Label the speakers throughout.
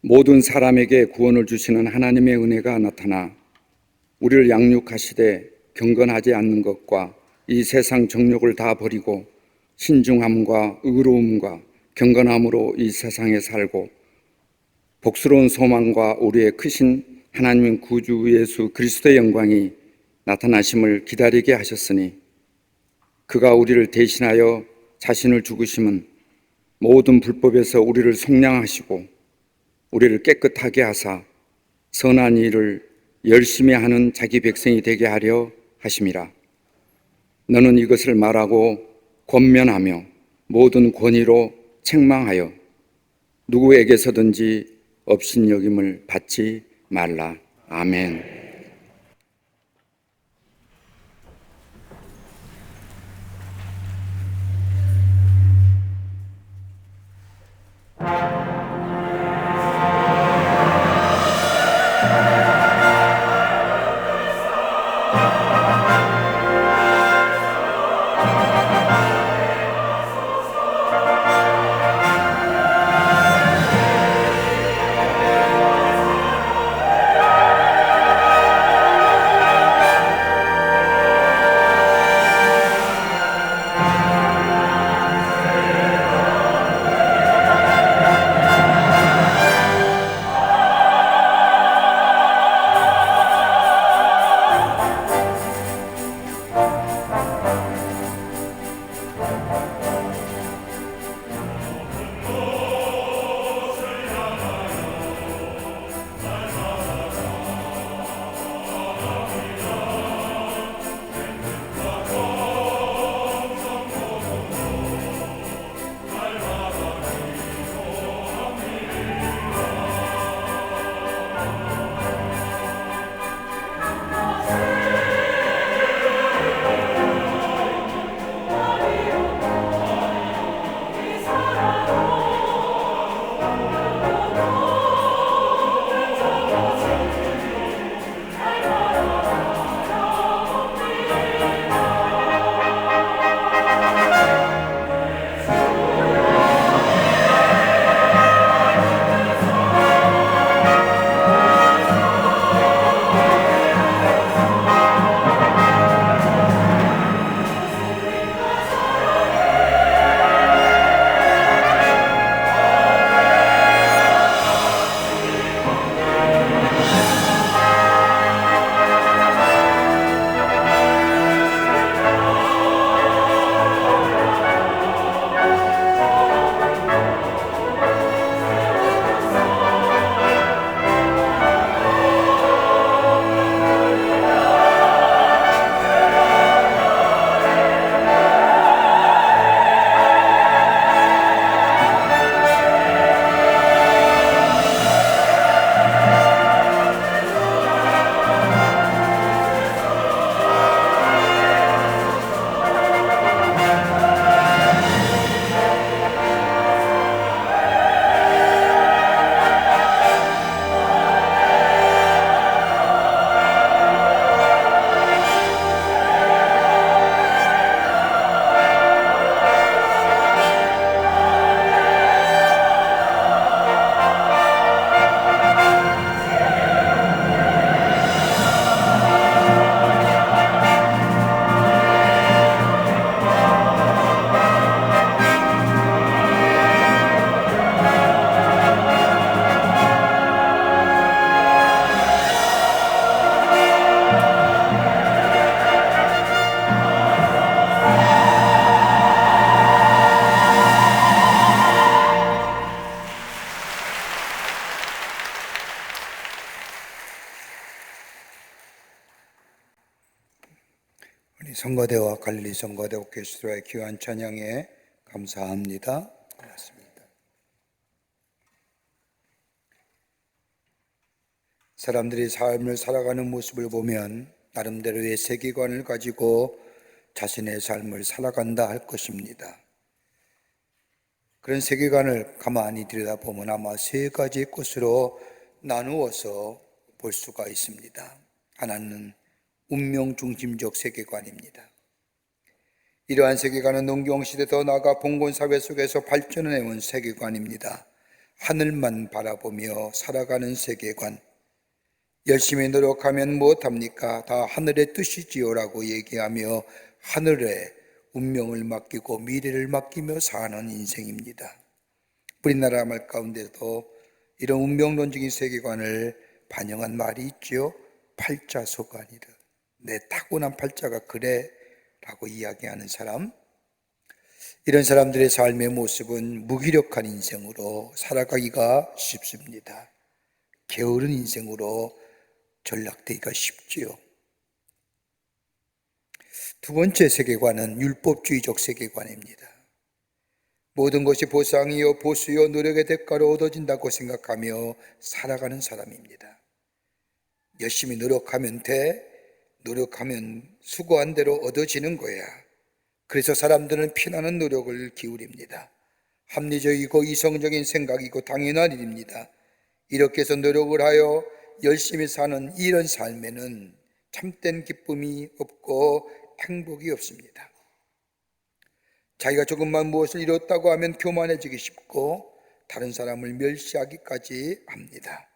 Speaker 1: 모든 사람에게 구원을 주시는 하나님의 은혜가 나타나 우리를 양육하시되 경건하지 않는 것과 이 세상 정욕을 다 버리고 신중함과 의로움과 경건함으로 이 세상에 살고 복스러운 소망과 우리의 크신 하나님의 구주 예수 그리스도의 영광이 나타나심을 기다리게 하셨으니 그가 우리를 대신하여 자신을 죽으심은 모든 불법에서 우리를 속량하시고 우리를 깨끗하게 하사 선한 일을 열심히 하는 자기 백성이 되게 하려 하심이라. 너는 이것을 말하고 권면하며 모든 권위로 책망하여 누구에게서든지 업신여김을 받지 말라. 아멘.
Speaker 2: 성가대와 갈릴리 성가대 오케스트라의 귀한 찬양에 감사합니다. 고맙습니다. 사람들이 삶을 살아가는 모습을 보면 나름대로의 세계관을 가지고 자신의 삶을 살아간다 할 것입니다. 그런 세계관을 가만히 들여다보면 아마 세 가지 것으로 나누어서 볼 수가 있습니다. 하나는 운명 중심적 세계관입니다. 이러한 세계관은 농경시대 더 나아가 봉건사회 속에서 발전해온 세계관입니다. 하늘만 바라보며 살아가는 세계관, 열심히 노력하면 무엇합니까? 다 하늘의 뜻이지요라고 얘기하며 하늘에 운명을 맡기고 미래를 맡기며 사는 인생입니다. 우리나라 말 가운데도 이런 운명론적인 세계관을 반영한 말이 있지요. 팔자소관이라. 내 타고난 팔자가 그래 라고 이야기하는 사람, 이런 사람들의 삶의 모습은 무기력한 인생으로 살아가기가 쉽습니다. 게으른 인생으로 전락되기가 쉽지요. 두 번째 세계관은 율법주의적 세계관입니다. 모든 것이 보상이요 보수요 노력의 대가로 얻어진다고 생각하며 살아가는 사람입니다. 열심히 노력하면 돼, 노력하면 수고한 대로 얻어지는 거야. 그래서 사람들은 피나는 노력을 기울입니다. 합리적이고 이성적인 생각이고 당연한 일입니다. 이렇게 해서 노력을 하여 열심히 사는 이런 삶에는 참된 기쁨이 없고 행복이 없습니다. 자기가 조금만 무엇을 이뤘다고 하면 교만해지기 쉽고 다른 사람을 멸시하기까지 합니다.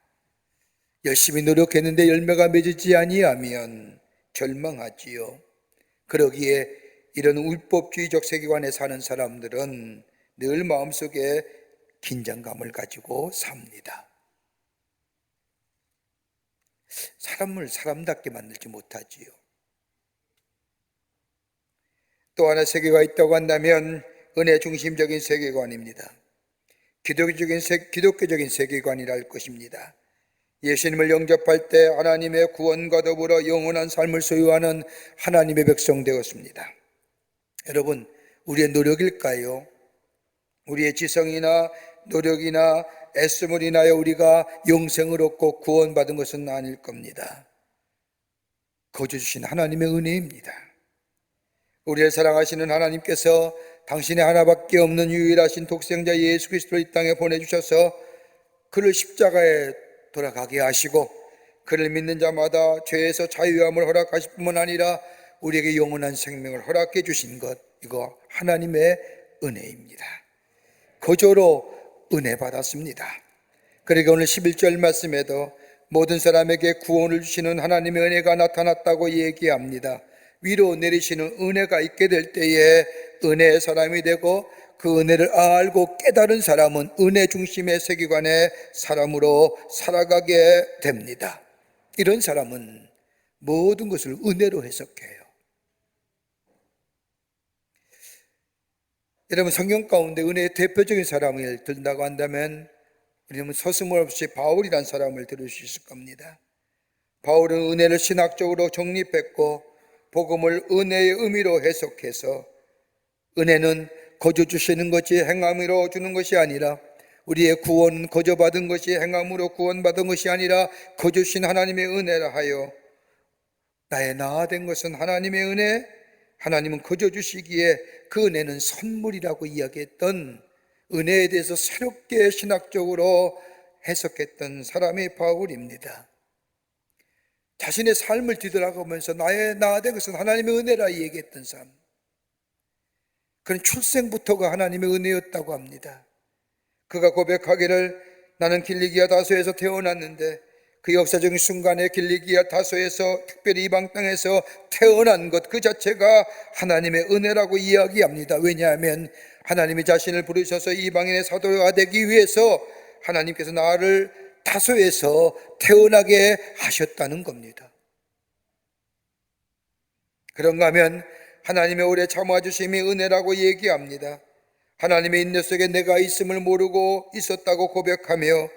Speaker 2: 열심히 노력했는데 열매가 맺지 아니하면 절망하지요. 그러기에 이런 율법주의적 세계관에 사는 사람들은 늘 마음속에 긴장감을 가지고 삽니다. 사람을 사람답게 만들지 못하지요. 또 하나 세계가 있다고 한다면 은혜 중심적인 세계관입니다. 기독교적인 세계관이라 할 것입니다. 예수님을 영접할 때 하나님의 구원과 더불어 영원한 삶을 소유하는 하나님의 백성 되었습니다. 여러분, 우리의 노력일까요? 우리의 지성이나 노력이나 애씀을 인하여 우리가 영생을 얻고 구원받은 것은 아닐 겁니다. 거저 주신 하나님의 은혜입니다. 우리를 사랑하시는 하나님께서 당신의 하나밖에 없는 유일하신 독생자 예수 그리스도를 이 땅에 보내주셔서 그를 십자가에 돌아가게 하시고 그를 믿는 자마다 죄에서 자유함을 허락하실 뿐만 아니라 우리에게 영원한 생명을 허락해 주신 것, 이거 하나님의 은혜입니다. 거저로 은혜 받았습니다. 그러니까 오늘 11절 말씀에도 모든 사람에게 구원을 주시는 하나님의 은혜가 나타났다고 얘기합니다. 위로 내리시는 은혜가 있게 될 때에 은혜의 사람이 되고 그 은혜를 알고 깨달은 사람은 은혜 중심의 세계관의 사람으로 살아가게 됩니다. 이런 사람은 모든 것을 은혜로 해석해요. 여러분, 성경 가운데 은혜의 대표적인 사람을 든다고 한다면 우리는 서슴없이 바울이라는 사람을 들을 수 있을 겁니다. 바울은 은혜를 신학적으로 정립했고 복음을 은혜의 의미로 해석해서 은혜는 거저 주시는 것이 행함으로 주는 것이 아니라 우리의 구원은 거저 받은 것이 행함으로 구원받은 것이 아니라 거저 주신 하나님의 은혜라 하여 나의 나아된 것은 하나님의 은혜, 하나님은 거저 주시기에 그 은혜는 선물이라고 이야기했던 은혜에 대해서 새롭게 신학적으로 해석했던 사람이 바울입니다. 자신의 삶을 뒤돌아보면서 나의 나아된 것은 하나님의 은혜라 얘기했던 사람, 그는 출생부터가 하나님의 은혜였다고 합니다. 그가 고백하기를 나는 길리기아 다소에서 태어났는데 그 역사적인 순간에 길리기아 다소에서 특별히 이방 땅에서 태어난 것 그 자체가 하나님의 은혜라고 이야기합니다. 왜냐하면 하나님이 자신을 부르셔서 이방인의 사도가 되기 위해서 하나님께서 나를 다소에서 태어나게 하셨다는 겁니다. 그런가 하면 하나님의 오래 참아주심이 은혜라고 얘기합니다. 하나님의 인내 속에 내가 있음을 모르고 있었다고 고백하며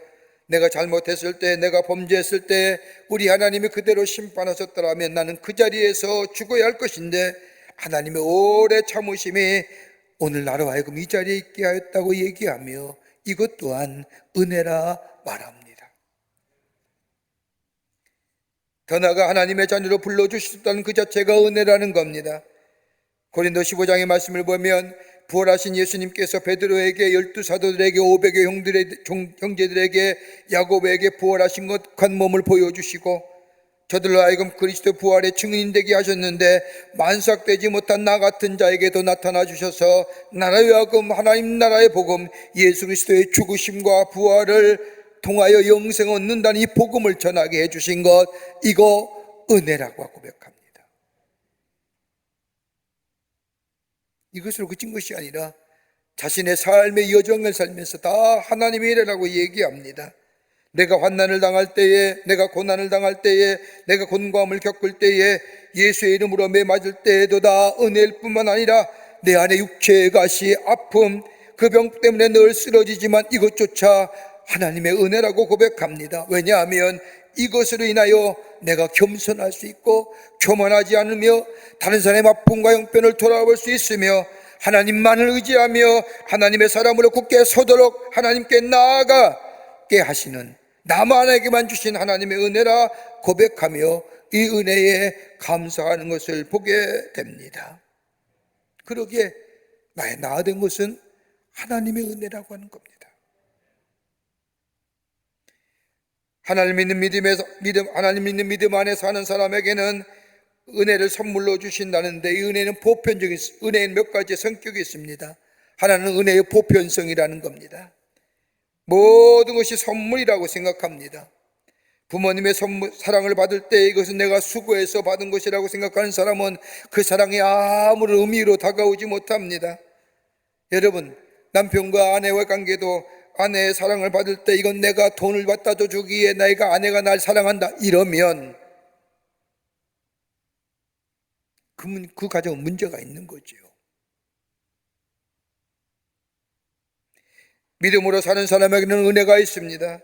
Speaker 2: 내가 잘못했을 때, 내가 범죄했을 때 우리 하나님이 그대로 심판하셨더라면 나는 그 자리에서 죽어야 할 것인데 하나님의 오래 참으심이 오늘 나로 하여금 이 자리에 있게 하였다고 얘기하며 이것 또한 은혜라 말합니다. 더 나아가 하나님의 자녀로 불러주셨다는 그 자체가 은혜라는 겁니다. 고린도 15장의 말씀을 보면 부활하신 예수님께서 베드로에게 12사도들에게 500여 형제들에게 야곱에게 부활하신 것 간 몸을 보여주시고 저들로 하여금 그리스도 부활의 증인이 되게 하셨는데 만삭되지 못한 나 같은 자에게도 나타나 주셔서 나라의 하금 하나님 나라의 복음 예수 그리스도의 죽으심과 부활을 통하여 영생 얻는다는 이 복음을 전하게 해주신 것, 이거 은혜라고 고백합니다. 이것으로 그친 것이 아니라 자신의 삶의 여정을 살면서 다 하나님의 일이라고 얘기합니다. 내가 환난을 당할 때에, 내가 고난을 당할 때에, 내가 곤고함을 겪을 때에, 예수의 이름으로 매 맞을 때에도 다 은혜일 뿐만 아니라 내 안에 육체의 가시, 아픔, 그 병 때문에 늘 쓰러지지만 이것조차 하나님의 은혜라고 고백합니다. 왜냐하면 이것으로 인하여 내가 겸손할 수 있고 교만하지 않으며 다른 사람의 아픔과 형편을 돌아볼 수 있으며 하나님만을 의지하며 하나님의 사람으로 굳게 서도록 하나님께 나아가게 하시는, 나만에게만 주신 하나님의 은혜라 고백하며 이 은혜에 감사하는 것을 보게 됩니다. 그러기에 나의 나아된 것은 하나님의 은혜라고 하는 겁니다. 하나님 믿는 믿음 안에 사는 사람에게는 은혜를 선물로 주신다는데, 이 은혜는 보편적인, 은혜는 몇 가지 성격이 있습니다. 하나는 은혜의 보편성이라는 겁니다. 모든 것이 선물이라고 생각합니다. 부모님의 사랑을 받을 때 이것은 내가 수고해서 받은 것이라고 생각하는 사람은 그 사랑이 아무런 의미로 다가오지 못합니다. 여러분, 남편과 아내의 관계도 아내의 사랑을 받을 때 이건 내가 돈을 갖다 주기에 내가 아내가 날 사랑한다 이러면 그 가정은 문제가 있는 거죠. 믿음으로 사는 사람에게는 은혜가 있습니다.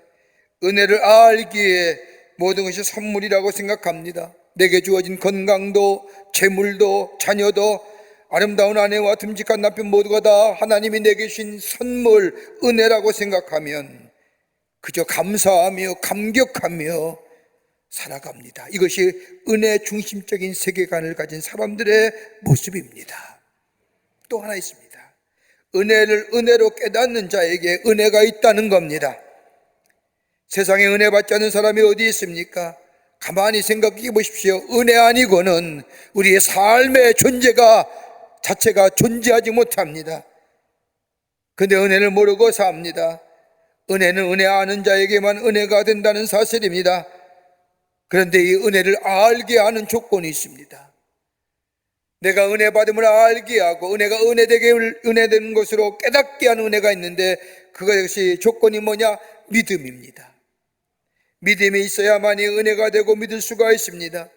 Speaker 2: 은혜를 알기에 모든 것이 선물이라고 생각합니다. 내게 주어진 건강도, 재물도, 자녀도, 아름다운 아내와 듬직한 남편 모두가 다 하나님이 내게 주신 선물, 은혜라고 생각하면 그저 감사하며 감격하며 살아갑니다. 이것이 은혜 중심적인 세계관을 가진 사람들의 모습입니다. 또 하나 있습니다. 은혜를 은혜로 깨닫는 자에게 은혜가 있다는 겁니다. 세상에 은혜 받지 않는 사람이 어디 있습니까? 가만히 생각해 보십시오. 은혜 아니고는 우리의 삶의 자체가 존재하지 못합니다. 근데 은혜를 모르고 삽니다. 은혜는 은혜 아는 자에게만 은혜가 된다는 사실입니다. 그런데 이 은혜를 알게 하는 조건이 있습니다. 내가 은혜 받음을 알게 하고 은혜가 은혜된 것으로 깨닫게 하는 은혜가 있는데, 그것이 조건이 뭐냐? 믿음입니다. 믿음이 있어야만이 은혜가 되고 믿을 수가 있습니다.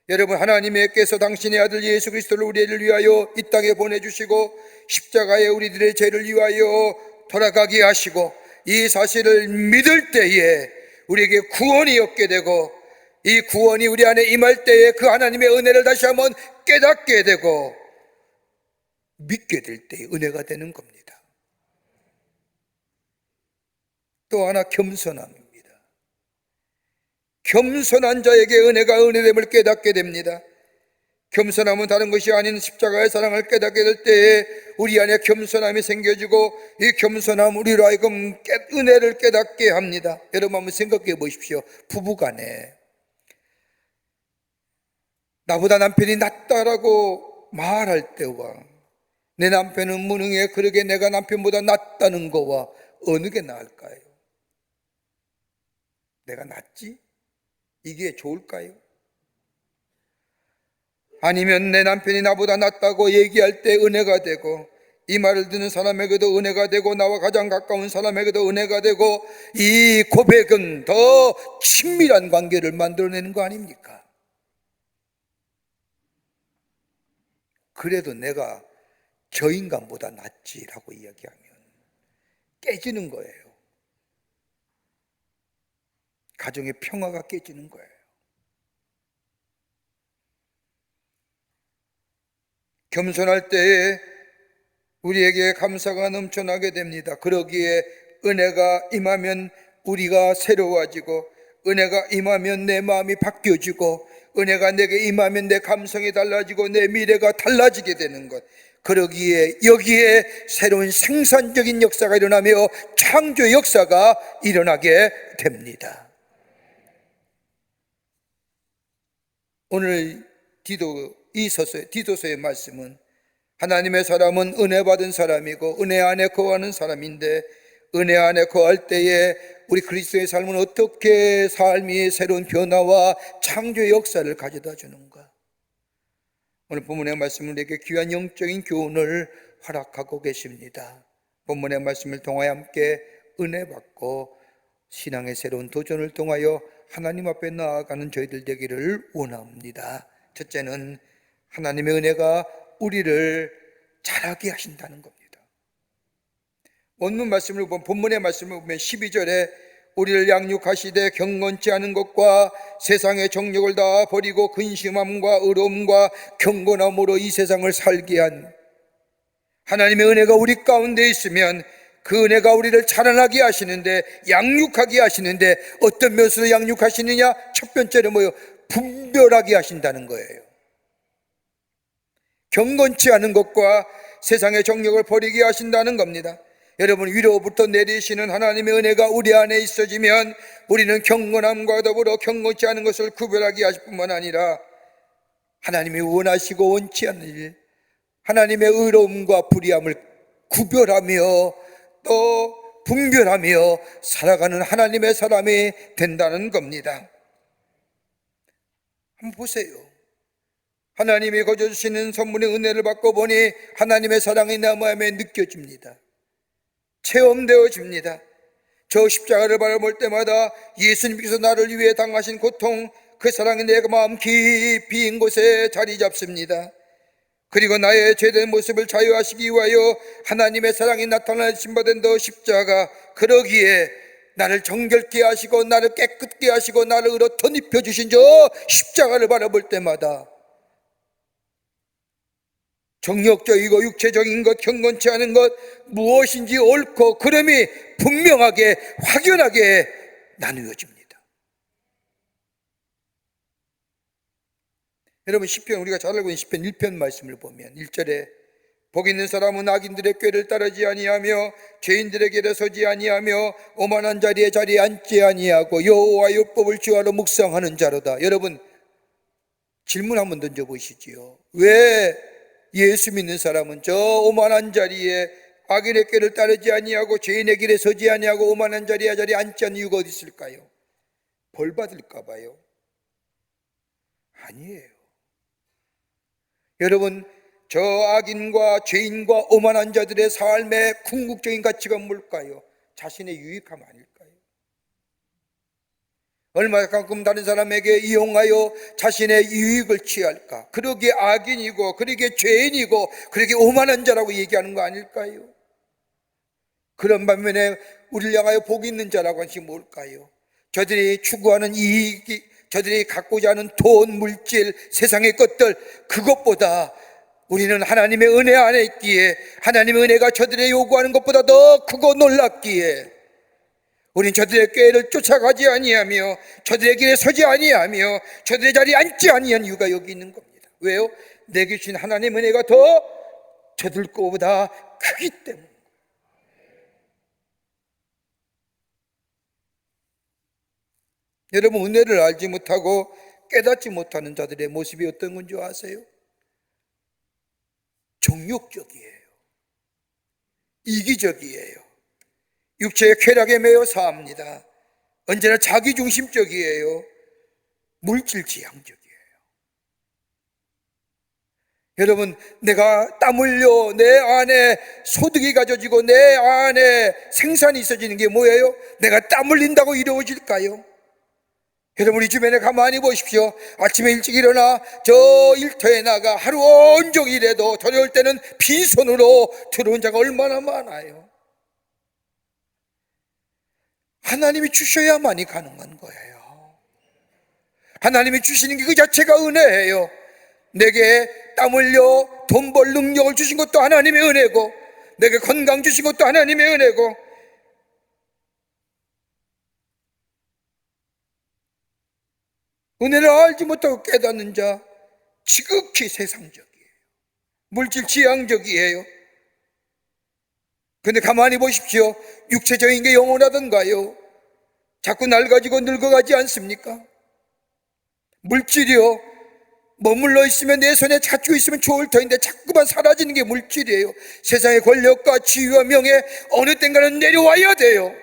Speaker 2: 여러분, 하나님께서 당신의 아들 예수 그리스도를 우리를 위하여 이 땅에 보내주시고 십자가에 우리들의 죄를 위하여 돌아가게 하시고 이 사실을 믿을 때에 우리에게 구원이 얻게 되고, 이 구원이 우리 안에 임할 때에 그 하나님의 은혜를 다시 한번 깨닫게 되고 믿게 될 때 은혜가 되는 겁니다. 또 하나, 겸손함입니다. 겸손한 자에게 은혜가 은혜됨을 깨닫게 됩니다. 겸손함은 다른 것이 아닌 십자가의 사랑을 깨닫게 될 때에 우리 안에 겸손함이 생겨지고, 이 겸손함 우리로 하여금 은혜를 깨닫게 합니다. 여러분 한번 생각해 보십시오. 부부간에 나보다 남편이 낫다라고 말할 때와 내 남편은 무능해, 그러게 내가 남편보다 낫다는 거와 어느 게 나을까요? 내가 낫지? 이게 좋을까요? 아니면 내 남편이 나보다 낫다고 얘기할 때 은혜가 되고, 이 말을 듣는 사람에게도 은혜가 되고, 나와 가장 가까운 사람에게도 은혜가 되고, 이 고백은 더 친밀한 관계를 만들어내는 거 아닙니까? 그래도 내가 저 인간보다 낫지라고 이야기하면 깨지는 거예요. 가정의 평화가 깨지는 거예요. 겸손할 때에 우리에게 감사가 넘쳐나게 됩니다. 그러기에 은혜가 임하면 우리가 새로워지고, 은혜가 임하면 내 마음이 바뀌어지고, 은혜가 내게 임하면 내 감성이 달라지고 내 미래가 달라지게 되는 것. 그러기에 여기에 새로운 생산적인 역사가 일어나며 창조의 역사가 일어나게 됩니다. 오늘 디도서의 말씀은 하나님의 사람은 은혜 받은 사람이고 은혜 안에 거하는 사람인데, 은혜 안에 거할 때에 우리 그리스도의 삶은 어떻게 삶이 새로운 변화와 창조의 역사를 가져다 주는가. 오늘 본문의 말씀은 우리에게 귀한 영적인 교훈을 허락하고 계십니다. 본문의 말씀을 통하여 함께 은혜 받고 신앙의 새로운 도전을 통하여 하나님 앞에 나아가는 저희들 되기를 원합니다. 첫째는 하나님의 은혜가 우리를 자라게 하신다는 겁니다. 본문의 말씀을 보면 12절에 우리를 양육하시되 경건치 않은 것과 세상의 정욕을 다 버리고 근심함과 의로움과 경건함으로 이 세상을 살게 한 하나님의 은혜가 우리 가운데 있으면 그 은혜가 우리를 자라나게 하시는데, 양육하게 하시는데, 어떤 면으로 양육하시느냐? 첫 번째는 뭐예요? 분별하게 하신다는 거예요. 경건치 않은 것과 세상의 정욕을 버리게 하신다는 겁니다. 여러분, 위로부터 내리시는 하나님의 은혜가 우리 안에 있어지면 우리는 경건함과 더불어 경건치 않은 것을 구별하게 하실 뿐만 아니라 하나님이 원하시고 원치 않는 일, 하나님의 의로움과 불의함을 구별하며 또 분별하며 살아가는 하나님의 사람이 된다는 겁니다. 한번 보세요. 하나님이 거저주시는 선물의 은혜를 받고 보니 하나님의 사랑이 내 마음에 느껴집니다. 체험되어집니다. 저 십자가를 바라볼 때마다 예수님께서 나를 위해 당하신 고통, 그 사랑이 내 마음 깊이 인 곳에 자리 잡습니다. 그리고 나의 죄된 모습을 자유하시기 위하여 하나님의 사랑이 나타나신 바 된 더 십자가, 그러기에 나를 정결케 하시고 나를 깨끗게 하시고 나를 의로 덧입혀 주신 저 십자가를 바라볼 때마다 정욕적이고 육체적인 것, 경건치 않은 것, 무엇인지 옳고 그름이 분명하게 확연하게 나누어집니다. 여러분, 시편, 우리가 잘 알고 있는 시편 1편 말씀을 보면 1절에 복 있는 사람은 악인들의 꾀를 따르지 아니하며 죄인들의 길에 서지 아니하며 오만한 자리에 앉지 아니하고 여호와 율법을 주하러 묵상하는 자로다. 여러분, 질문 한번 던져보시지요. 왜 예수 믿는 사람은 저 오만한 자리에, 악인의 꾀를 따르지 아니하고 죄인의 길에 서지 아니하고 오만한 자리에 앉지 않는 이유가 어디 있을까요? 벌 받을까 봐요? 아니에요. 여러분, 저 악인과 죄인과 오만한 자들의 삶의 궁극적인 가치가 뭘까요? 자신의 유익함 아닐까요? 얼마만큼 다른 사람에게 이용하여 자신의 유익을 취할까? 그러기에 악인이고 그러기에 죄인이고 그러기에 오만한 자라고 얘기하는 거 아닐까요? 그런 반면에 우리를 향하여 복 있는 자라고 하는 것이 뭘까요? 저들이 추구하는 이익이, 저들이 갖고자 하는 돈, 물질, 세상의 것들, 그것보다 우리는 하나님의 은혜 안에 있기에, 하나님의 은혜가 저들의 요구하는 것보다 더 크고 놀랍기에 우리는 저들의 꾀를 쫓아가지 아니하며 저들의 길에 서지 아니하며 저들의 자리에 앉지 아니한 이유가 여기 있는 겁니다. 왜요? 내게 주신 하나님의 은혜가 더 저들 것보다 크기 때문에. 여러분, 은혜를 알지 못하고 깨닫지 못하는 자들의 모습이 어떤 건지 아세요? 정욕적이에요. 이기적이에요. 육체의 쾌락에 매여 사합니다. 언제나 자기중심적이에요. 물질지향적이에요. 여러분, 내가 땀 흘려 내 안에 소득이 가져지고 내 안에 생산이 있어지는 게 뭐예요? 내가 땀 흘린다고 이루어질까요? 여러분, 우리 주변에 가만히 보십시오. 아침에 일찍 일어나 저 일터에 나가 하루 온종일 일해도 저녁 때는 빈손으로 들어온 자가 얼마나 많아요. 하나님이 주셔야만이 가능한 거예요. 하나님이 주시는 게 그 자체가 은혜예요. 내게 땀 흘려 돈 벌 능력을 주신 것도 하나님의 은혜고, 내게 건강 주신 것도 하나님의 은혜고, 은혜를 알지 못하고 깨닫는 자 지극히 세상적이에요. 물질 지향적이에요. 근데 가만히 보십시오. 육체적인 게 영원하던가요? 자꾸 낡아지고 늙어가지 않습니까? 물질이요, 머물러 있으면 내 손에 잡고 있으면 좋을 터인데 자꾸만 사라지는 게 물질이에요. 세상의 권력과 지위와 명예 어느 땐가는 내려와야 돼요.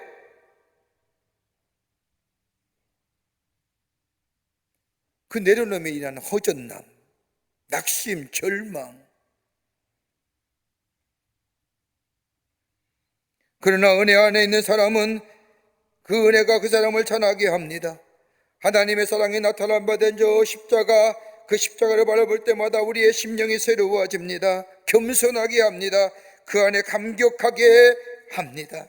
Speaker 2: 그 내려놓음에 인한 허전남, 낙심, 절망. 그러나 은혜 안에 있는 사람은 그 은혜가 그 사람을 찬하게 합니다. 하나님의 사랑이 나타난 바 된 저 십자가, 그 십자가를 바라볼 때마다 우리의 심령이 새로워집니다. 겸손하게 합니다. 그 안에 감격하게 합니다.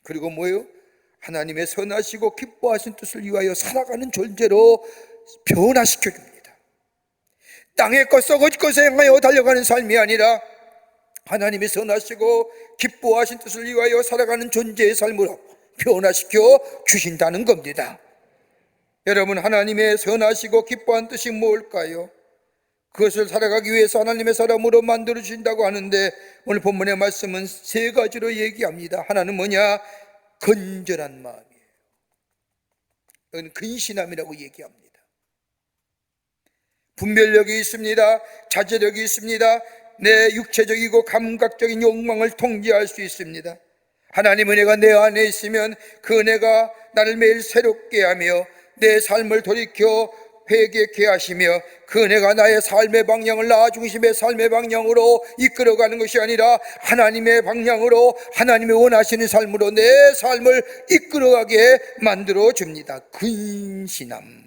Speaker 2: 그리고 뭐예요? 하나님의 선하시고 기뻐하신 뜻을 위하여 살아가는 존재로 변화시켜줍니다. 땅의 것 썩어질 것에 향하여 달려가는 삶이 아니라 하나님이 선하시고 기뻐하신 뜻을 위하여 살아가는 존재의 삶으로 변화시켜 주신다는 겁니다. 여러분, 하나님의 선하시고 기뻐한 뜻이 뭘까요? 그것을 살아가기 위해서 하나님의 사람으로 만들어 주신다고 하는데 오늘 본문의 말씀은 세 가지로 얘기합니다. 하나는 뭐냐? 건전한 마음이에요. 여기는 근신함이라고 얘기합니다. 분별력이 있습니다. 자제력이 있습니다. 내 육체적이고 감각적인 욕망을 통제할 수 있습니다. 하나님 은혜가 내 안에 있으면 그 은혜가 나를 매일 새롭게 하며 내 삶을 돌이켜 회개케 하시며 그 은혜가 나의 삶의 방향을 나 중심의 삶의 방향으로 이끌어가는 것이 아니라 하나님의 방향으로 하나님이 원하시는 삶으로 내 삶을 이끌어가게 만들어줍니다. 근신함.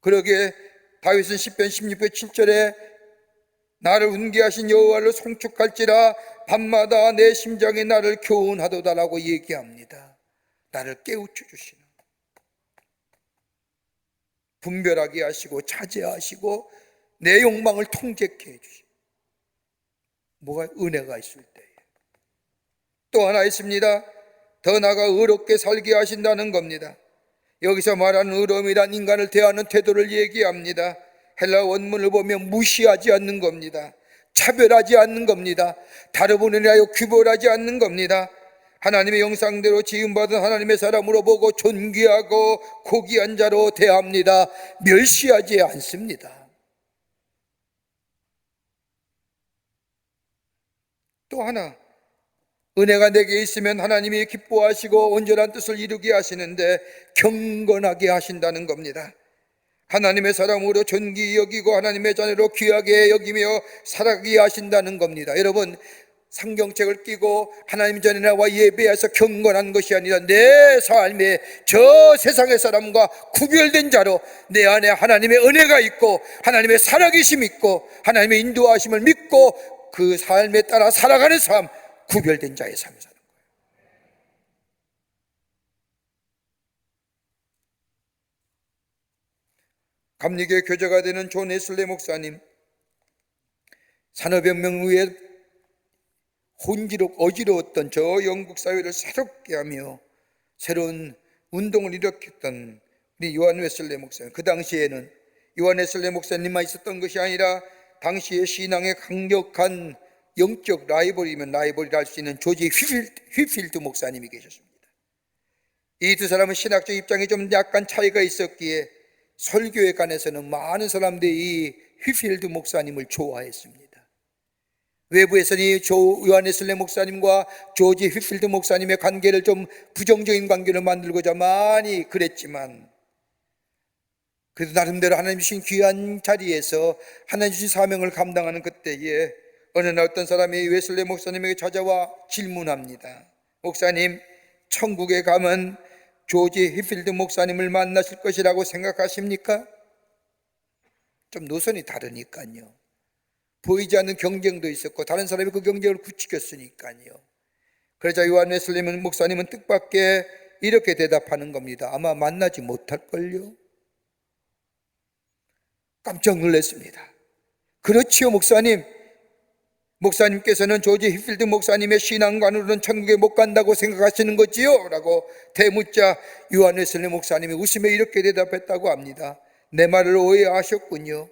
Speaker 2: 그러기에 다윗은 시편 16편 7절에 나를 훈계하신 여호와를 송축할지라 밤마다 내 심장이 나를 교훈하도다라고 얘기합니다. 나를 깨우쳐 주시는, 분별하게 하시고 자제하시고 내 욕망을 통제케 해주시고, 뭐가 은혜가 있을 때에 또 하나 있습니다. 더 나아가 의롭게 살게 하신다는 겁니다. 여기서 말하는 의로움이란 인간을 대하는 태도를 얘기합니다. 헬라 원문을 보면 무시하지 않는 겁니다. 차별하지 않는 겁니다. 다르보는 하여 규별하지 않는 겁니다. 하나님의 형상대로 지음받은 하나님의 사람으로 보고 존귀하고 고귀한 자로 대합니다. 멸시하지 않습니다. 또 하나, 은혜가 내게 있으면 하나님이 기뻐하시고 온전한 뜻을 이루게 하시는데 경건하게 하신다는 겁니다. 하나님의 사람으로 존귀히 여기고 하나님의 자녀로 귀하게 여기며 살아가게 하신다는 겁니다. 여러분, 상경책을 끼고 하나님 전에 나와 예배해서 경건한 것이 아니라 내 삶에 저 세상의 사람과 구별된 자로 내 안에 하나님의 은혜가 있고 하나님의 살아계심이 있고 하나님의 인도하심을 믿고 그 삶에 따라 살아가는 삶, 구별된 자의 삶을 사는 거예요. 감리교의 교제가 되는 존 웨슬리 목사님, 산업혁명 후에 어지러웠던 저 영국 사회를 새롭게 하며 새로운 운동을 일으켰던 우리 요한 웨슬리 목사님, 그 당시에는 요한 웨슬리 목사님만 있었던 것이 아니라 당시의 신앙의 강력한 영적 라이벌이면 라이벌이라 할 수 있는 조지 휘필드 목사님이 계셨습니다. 이 두 사람은 신학적 입장이 좀 약간 차이가 있었기에 설교에 관해서는 많은 사람들이 이 휘필드 목사님을 좋아했습니다. 외부에서는 이 요한 웨슬리 목사님과 조지 휘필드 목사님의 관계를 좀 부정적인 관계를 만들고자 많이 그랬지만, 그래도 나름대로 하나님 주신 귀한 자리에서 하나님 주신 사명을 감당하는 그때에 어느 날 어떤 사람이 웨슬리 목사님에게 찾아와 질문합니다. 목사님, 천국에 가면 조지 휘필드 목사님을 만나실 것이라고 생각하십니까? 좀 노선이 다르니까요. 보이지 않는 경쟁도 있었고 다른 사람이 그 경쟁을 부추겼으니까요. 그러자 요한 웨슬리 목사님은 뜻밖의 이렇게 대답하는 겁니다. 아마 만나지 못할걸요? 깜짝 놀랐습니다. 그렇지요, 목사님. 목사님께서는 조지 휘필드 목사님의 신앙관으로는 천국에 못 간다고 생각하시는 거지요? 라고 대묻자 요한 웨슬리 목사님이 웃으며 이렇게 대답했다고 합니다. 내 말을 오해하셨군요.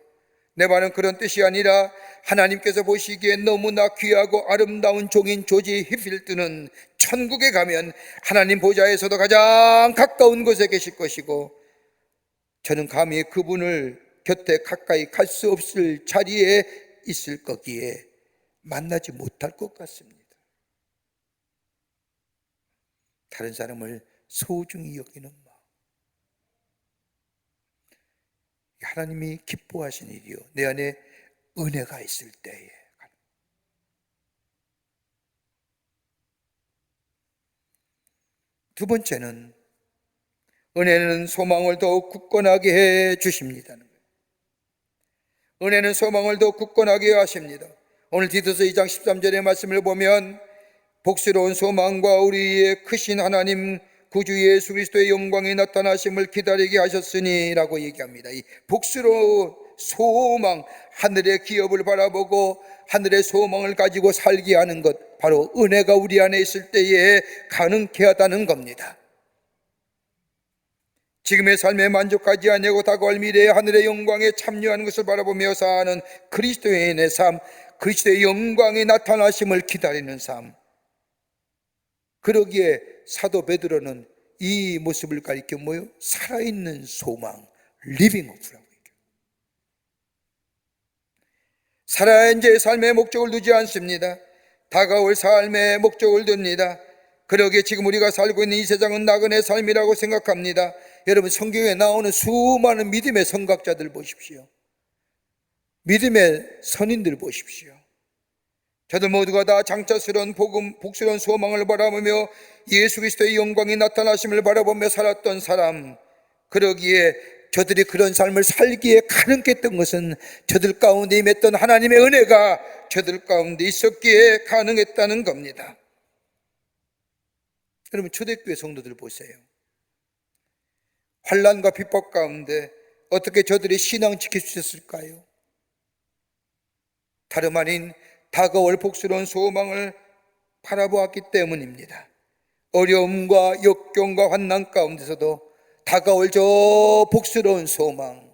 Speaker 2: 내 말은 그런 뜻이 아니라 하나님께서 보시기에 너무나 귀하고 아름다운 종인 조지 휘필드는 천국에 가면 하나님 보좌에서도 가장 가까운 곳에 계실 것이고 저는 감히 그분을 곁에 가까이 갈 수 없을 자리에 있을 거기에 만나지 못할 것 같습니다. 다른 사람을 소중히 여기는 마음, 하나님이 기뻐하신 일이요, 내 안에 은혜가 있을 때에. 두 번째는 은혜는 소망을 더욱 굳건하게 해 주십니다는 거예요. 은혜는 소망을 더욱 굳건하게 하십니다. 오늘 디도서 2장 13절의 말씀을 보면 복스러운 소망과 우리의 크신 하나님 구주 예수 그리스도의 영광이 나타나심을 기다리게 하셨으니 라고 얘기합니다. 이 복스러운 소망, 하늘의 기업을 바라보고 하늘의 소망을 가지고 살게 하는 것, 바로 은혜가 우리 안에 있을 때에 가능케 하다는 겁니다. 지금의 삶에 만족하지 아니하고 다가올 미래의 하늘의 영광에 참여하는 것을 바라보며 사는 그리스도인의 삶, 그리스도의 영광이 나타나심을 기다리는 삶. 그러기에 사도 베드로는 이 모습을 가리켜 뭐요? 살아있는 소망, 리빙 호프라고 얘기해요. 살아야 이제 삶의 목적을 두지 않습니다. 다가올 삶의 목적을 둡니다. 그러기에 지금 우리가 살고 있는 이 세상은 나그네 삶이라고 생각합니다. 여러분, 성경에 나오는 수많은 믿음의 선각자들 보십시오. 믿음의 선인들 보십시오. 저들 모두가 다 장차스러운 복음, 복스러운 소망을 바라보며 예수 그리스도의 영광이 나타나심을 바라보며 살았던 사람. 그러기에 저들이 그런 삶을 살기에 가능했던 것은 저들 가운데 임했던 하나님의 은혜가 저들 가운데 있었기에 가능했다는 겁니다. 여러분, 초대교회 성도들 보세요. 환난과 핍박 가운데 어떻게 저들이 신앙 지킬 수 있었을까요? 다름 아닌 다가올 복스러운 소망을 바라보았기 때문입니다. 어려움과 역경과 환난 가운데서도 다가올 저 복스러운 소망,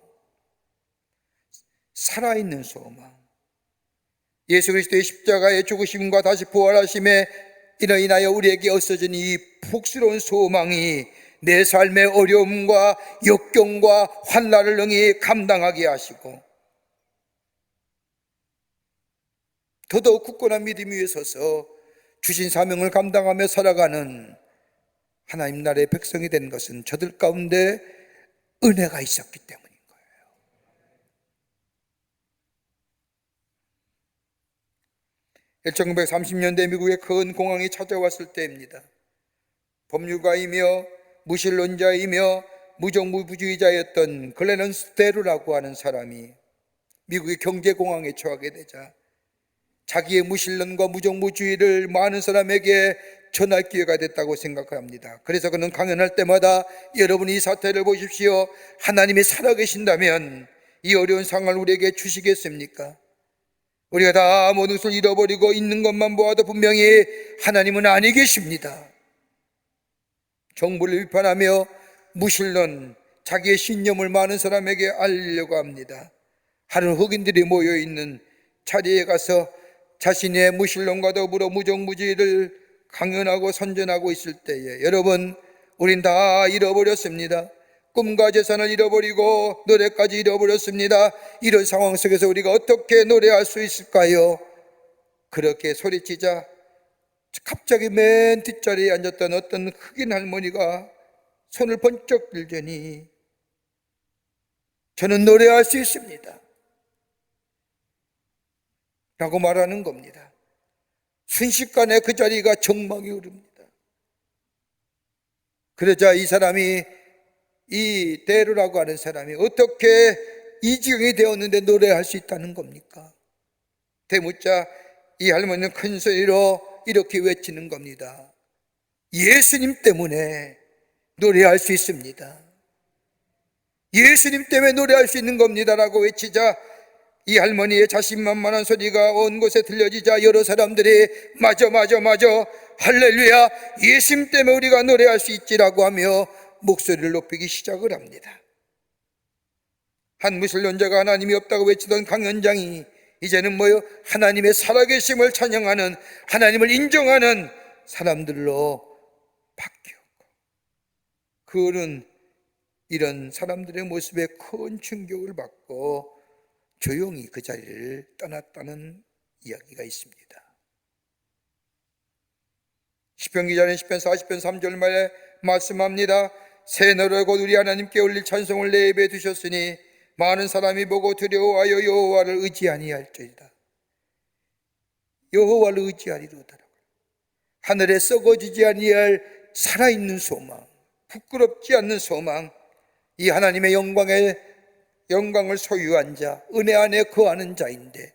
Speaker 2: 살아있는 소망, 예수 그리스도의 십자가의 죽으심과 다시 부활하심에 이로 인하여 우리에게 없어진 이 복스러운 소망이 내 삶의 어려움과 역경과 환난을 능히 감당하게 하시고 더더욱 굳건한 믿음 위에 서서 주신 사명을 감당하며 살아가는 하나님 나라의 백성이 된 것은 저들 가운데 은혜가 있었기 때문인 거예요. (1930년대) 미국의 큰 공황이 찾아왔을 때입니다. 법률가이며 무신론자이며 무정부주의자였던 글래넌스 데루라고 하는 사람이 미국의 경제공황에 처하게 되자 자기의 무신론과 무정부주의를 많은 사람에게 전할 기회가 됐다고 생각합니다. 그래서 그는 강연할 때마다 여러분이 이 사태를 보십시오. 하나님이 살아계신다면 이 어려운 상황을 우리에게 주시겠습니까? 우리가 다 모든 것을 잃어버리고 있는 것만 보아도 분명히 하나님은 아니 계십니다. 정부를 비판하며 무신론, 자기의 신념을 많은 사람에게 알리려고 합니다. 하루는 흑인들이 모여있는 자리에 가서 자신의 무신론과 더불어 무정부주의를 강연하고 선전하고 있을 때에 여러분, 우린 다 잃어버렸습니다. 꿈과 재산을 잃어버리고 노래까지 잃어버렸습니다. 이런 상황 속에서 우리가 어떻게 노래할 수 있을까요? 그렇게 소리치자 갑자기 맨 뒷자리에 앉았던 어떤 흑인 할머니가 손을 번쩍 들더니 저는 노래할 수 있습니다 라고 말하는 겁니다. 순식간에 그 자리가 정막이 흐릅니다. 그러자 이 사람이, 이 데루라고 하는 사람이 어떻게 이 지경이 되었는데 노래할 수 있다는 겁니까? 되묻자 이 할머니는 큰 소리로 이렇게 외치는 겁니다. 예수님 때문에 노래할 수 있습니다. 예수님 때문에 노래할 수 있는 겁니다 라고 외치자 이 할머니의 자신만만한 소리가 온 곳에 들려지자 여러 사람들이 맞아 할렐루야, 예수님 때문에 우리가 노래할 수 있지라고 하며 목소리를 높이기 시작을 합니다. 한 무신론자가 하나님이 없다고 외치던 강연장이 이제는 하나님의 살아계심을 찬양하는, 하나님을 인정하는 사람들로 바뀌었고, 그는 이런 사람들의 모습에 큰 충격을 받고 조용히 그 자리를 떠났다는 이야기가 있습니다. 시편 기자는 시편 40편 3절 말에 말씀합니다. 새 노래 곧 우리 하나님께 올릴 찬송을 내 입에 두셨으니 많은 사람이 보고 두려워하여 여호와를 의지하니할지이다. 여호와를 의지하리로다. 하늘에 썩어지지 아니할 살아있는 소망, 부끄럽지 않는 소망, 이 하나님의 영광을 소유한 자, 은혜 안에 거하는 자인데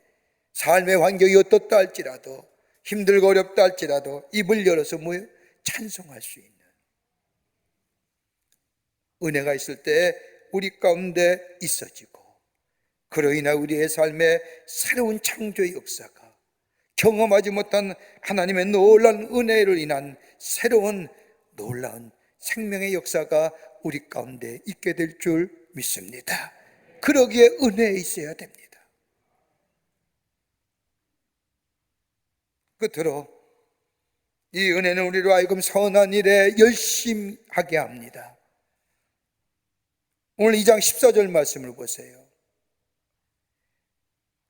Speaker 2: 삶의 환경이 어떻다 할지라도, 힘들고 어렵다 할지라도 입을 열어서 찬송할 수 있는 은혜가 있을 때 우리 가운데 있어지고, 그로 인해 우리의 삶에 새로운 창조의 역사가, 경험하지 못한 하나님의 놀라운 은혜를 인한 새로운 놀라운 생명의 역사가 우리 가운데 있게 될 줄 믿습니다. 그러기에 은혜에 있어야 됩니다. 끝으로 이 은혜는 우리로 하여금 선한 일에 열심히 하게 합니다. 오늘 2장 14절 말씀을 보세요.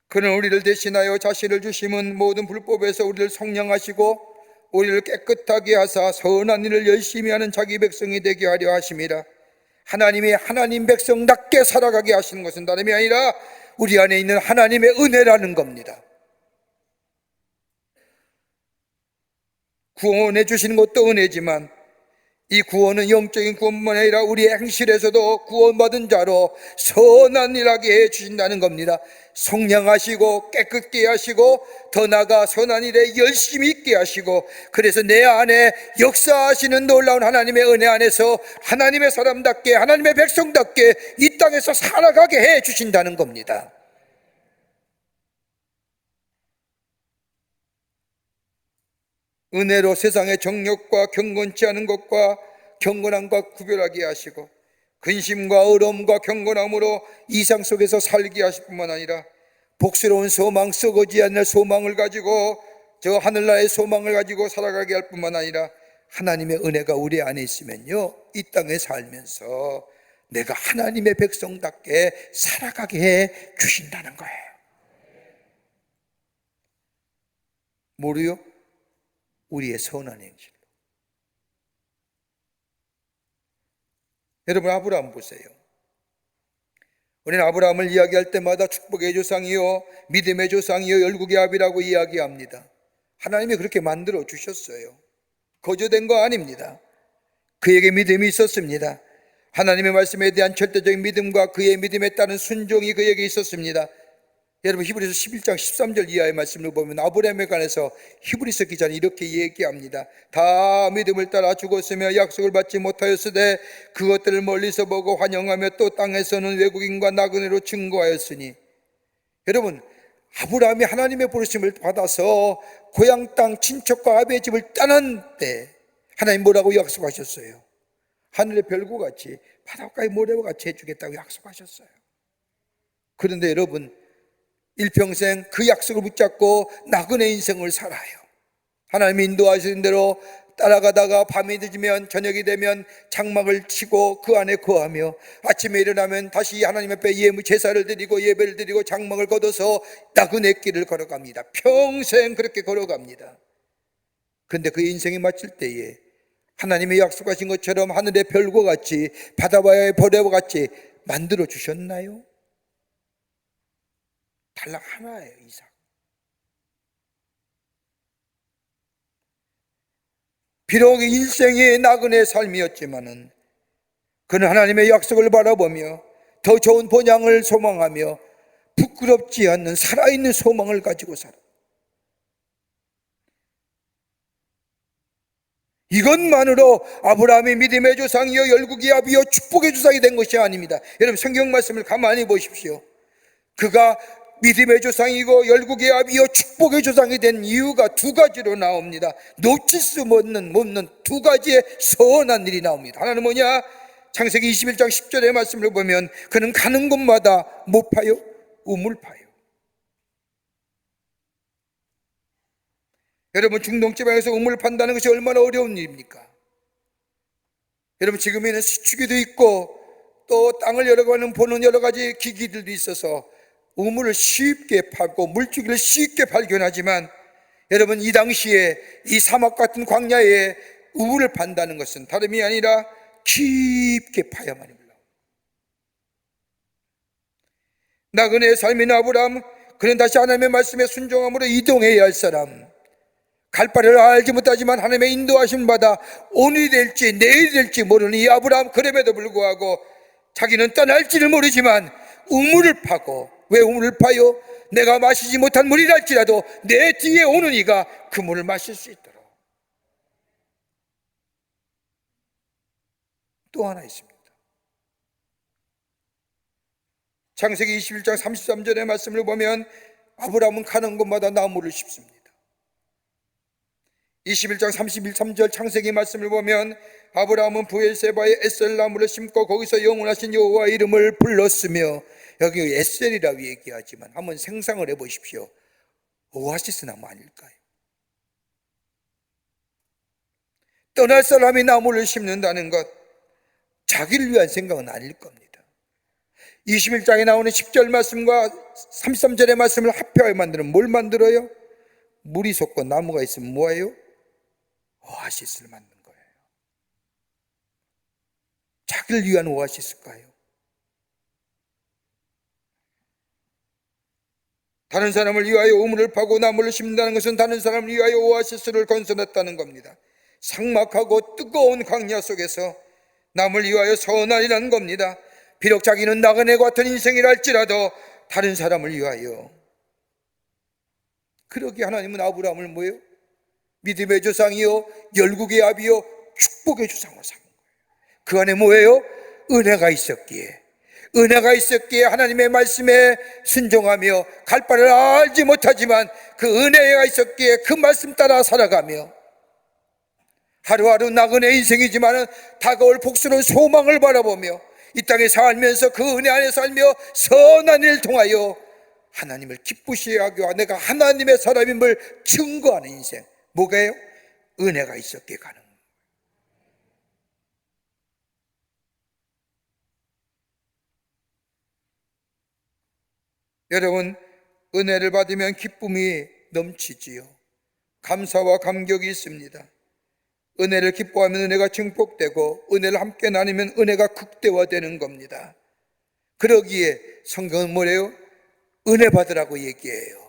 Speaker 2: 그는 우리를 대신하여 자신을 주심은 모든 불법에서 우리를 속량하시고 우리를 깨끗하게 하사 선한 일을 열심히 하는 자기 백성이 되게 하려 하심이라. 하나님이 하나님 백성답게 살아가게 하시는 것은 다름이 아니라 우리 안에 있는 하나님의 은혜라는 겁니다. 구원해 주시는 것도 은혜지만 이 구원은 영적인 구원만 아니라 우리의 행실에서도 구원받은 자로 선한 일 하게 해 주신다는 겁니다. 속량하시고 깨끗게 하시고 더 나아가 선한 일에 열심히 있게 하시고, 그래서 내 안에 역사하시는 놀라운 하나님의 은혜 안에서 하나님의 사람답게, 하나님의 백성답게 이 땅에서 살아가게 해 주신다는 겁니다. 은혜로 세상의 정욕과 경건치 않은 것과 경건함과 구별하게 하시고, 근심과 어려움과 경건함으로 이상 속에서 살게 하실 뿐만 아니라 복스러운 소망, 썩어지 않는 소망을 가지고, 저 하늘나라의 소망을 가지고 살아가게 할 뿐만 아니라 하나님의 은혜가 우리 안에 있으면요, 이 땅에 살면서 내가 하나님의 백성답게 살아가게 해 주신다는 거예요. 뭐로요? 우리의 선한 행실로. 여러분, 아브라함 보세요. 우리는 아브라함을 이야기할 때마다 축복의 조상이요, 믿음의 조상이요, 열국의 아비라고 이야기합니다. 하나님이 그렇게 만들어 주셨어요. 거저된 거 아닙니다. 그에게 믿음이 있었습니다. 하나님의 말씀에 대한 절대적인 믿음과 그의 믿음에 따른 순종이 그에게 있었습니다. 여러분, 히브리서 11장 13절 이하의 말씀을 보면 아브라함에 관해서 히브리서 기자는 이렇게 얘기합니다. 다 믿음을 따라 죽었으며 약속을 받지 못하였으되 그것들을 멀리서 보고 환영하며 또 땅에서는 외국인과 나그네로 증거하였으니. 여러분, 아브라함이 하나님의 부르심을 받아서 고향 땅 친척과 아비의 집을 떠난 때 하나님 뭐라고 약속하셨어요? 하늘의 별과 같이 바닷가의 모래와 같이 해주겠다고 약속하셨어요. 그런데 여러분, 일평생 그 약속을 붙잡고 나그네 인생을 살아요. 하나님이 인도하시는 대로 따라가다가 밤이 늦으면, 저녁이 되면 장막을 치고 그 안에 거하며 아침에 일어나면 다시 하나님 앞에 제사를 드리고 예배를 드리고 장막을 걷어서 나그네 길을 걸어갑니다. 평생 그렇게 걸어갑니다. 그런데 그 인생이 마칠 때에 하나님이 약속하신 것처럼 하늘의 별과 같이 바다와의 보래와 같이 만들어 주셨나요? 단락 하나예요, 이상. 비록 인생의 나그네 삶이었지만은 그는 하나님의 약속을 바라보며 더 좋은 본향을 소망하며 부끄럽지 않는 살아있는 소망을 가지고 살아. 이것만으로 아브라함이 믿음의 조상이요, 열국의 아비요, 축복의 조상이 된 것이 아닙니다. 여러분, 성경 말씀을 가만히 보십시오. 그가 믿음의 조상이고 열국의 아비요 축복의 조상이 된 이유가 두 가지로 나옵니다. 놓칠 수 없는 두 가지의 선한 일이 나옵니다. 하나는 뭐냐? 창세기 21장 10절의 말씀을 보면 그는 가는 곳마다 못 파요? 우물 파요. 여러분, 중동지방에서 우물을 판다는 것이 얼마나 어려운 일입니까? 여러분, 지금에는 수축기도 있고 또 땅을 열어가는 보는 여러 가지 기기들도 있어서 우물을 쉽게 파고 물주기를 쉽게 발견하지만, 여러분, 이 당시에 이 사막 같은 광야에 우물을 판다는 것은 다름이 아니라 깊게 파야만 합니다. 나그네의 삶인 아브라함, 그는 다시 하나님의 말씀에 순종함으로 이동해야 할 사람, 갈 바를 알지 못하지만 하나님의 인도하심 받아 오늘이 될지 내일이 될지 모르는 이 아브라함, 그럼에도 불구하고 자기는 떠날지를 모르지만 우물을 파고, 왜 우물을 파요? 내가 마시지 못한 물이랄지라도 내 뒤에 오는 이가 그 물을 마실 수 있도록. 또 하나 있습니다. 창세기 21장 33절의 말씀을 보면 아브라함은 가는 곳마다 나무를 심습니다. 21장 31~3절 창세기 말씀을 보면 아브라함은 부엘세바에 에셀 나무를 심고 거기서 영원하신 여호와의 이름을 불렀으며, 여기 에셀이라고 얘기하지만 한번 생각을 해보십시오. 오아시스 나무 아닐까요? 떠날 사람이 나무를 심는다는 것, 자기를 위한 생각은 아닐 겁니다. 21장에 나오는 10절 말씀과 33절의 말씀을 합해야 만드는 뭘 만들어요? 물이 솟고 나무가 있으면 뭐예요? 오아시스를 만든 거예요. 자기를 위한 오아시스일까요? 다른 사람을 위하여 우물을 파고 나무를 심는다는 것은 다른 사람을 위하여 오아시스를 건설했다는 겁니다. 삭막하고 뜨거운 광야 속에서 남을 위하여 선한이라는 겁니다. 비록 자기는 나그네 같은 인생이라 할지라도 다른 사람을 위하여. 그러기에 하나님은 아브라함을 뭐예요? 믿음의 조상이요, 열국의 아비요, 축복의 조상으로 삼은 거예요. 그 안에 뭐예요? 은혜가 있었기에, 은혜가 있었기에 하나님의 말씀에 순종하며 갈 바를 알지 못하지만 그 은혜가 있었기에 그 말씀 따라 살아가며, 하루하루 나그네 인생이지만 다가올 복수는 소망을 바라보며 이 땅에 살면서 그 은혜 안에 살며 선한 일을 통하여 하나님을 기쁘시게 하고 내가 하나님의 사람임을 증거하는 인생. 뭐가요? 은혜가 있었기에 가는 거예요. 여러분, 은혜를 받으면 기쁨이 넘치지요. 감사와 감격이 있습니다. 은혜를 기뻐하면 은혜가 증폭되고, 은혜를 함께 나누면 은혜가 극대화되는 겁니다. 그러기에 성경은 뭐래요? 은혜 받으라고 얘기해요.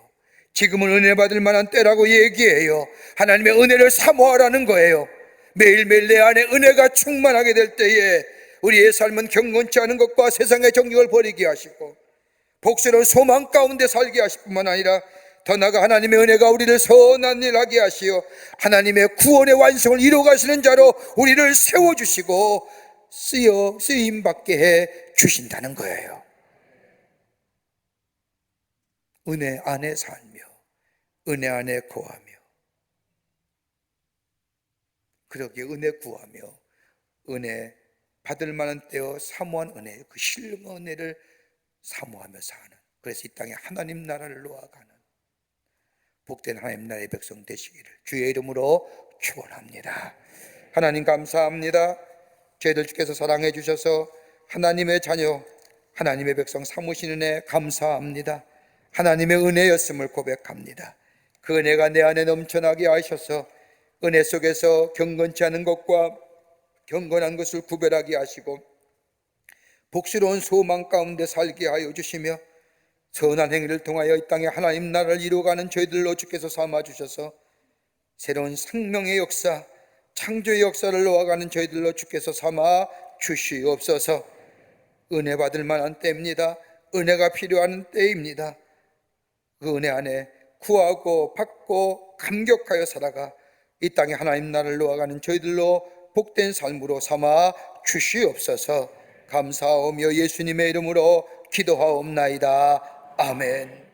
Speaker 2: 지금은 은혜 받을 만한 때라고 얘기해요. 하나님의 은혜를 사모하라는 거예요. 매일매일 내 안에 은혜가 충만하게 될 때에 우리의 삶은 경건치 않은 것과 세상의 정욕을 버리게 하시고 복스러운 소망 가운데 살게 하실 뿐만 아니라 더 나아가 하나님의 은혜가 우리를 선한 일 하게 하시어 하나님의 구원의 완성을 이루어가시는 자로 우리를 세워주시고 쓰임받게 해 주신다는 거예요. 은혜 안에 살며 은혜 안에 거하며, 그러기에 은혜 구하며 은혜 받을 만한 때여 사모한 은혜, 그 신령한 은혜를 사모하며 사는, 그래서 이 땅에 하나님 나라를 놓아가는 복된 하나님 나라의 백성 되시기를 주의 이름으로 축원합니다. 하나님 감사합니다. 저희들 주께서 사랑해 주셔서 하나님의 자녀, 하나님의 백성 삼으시는 은혜 감사합니다. 하나님의 은혜였음을 고백합니다. 그 은혜가 내 안에 넘쳐나게 하셔서 은혜 속에서 경건치 않은 것과 경건한 것을 구별하게 하시고 복스러운 소망 가운데 살게 하여 주시며 선한 행위를 통하여 이 땅에 하나님 나라를 이루어가는 저희들로 주께서 삼아주셔서 새로운 생명의 역사, 창조의 역사를 놓아가는 저희들로 주께서 삼아 주시옵소서. 은혜 받을 만한 때입니다. 은혜가 필요한 때입니다. 그 은혜 안에 구하고 받고 감격하여 살아가 이 땅에 하나님 나라를 놓아가는 저희들로 복된 삶으로 삼아 주시옵소서. 감사하며 예수님의 이름으로 기도하옵나이다. 아멘.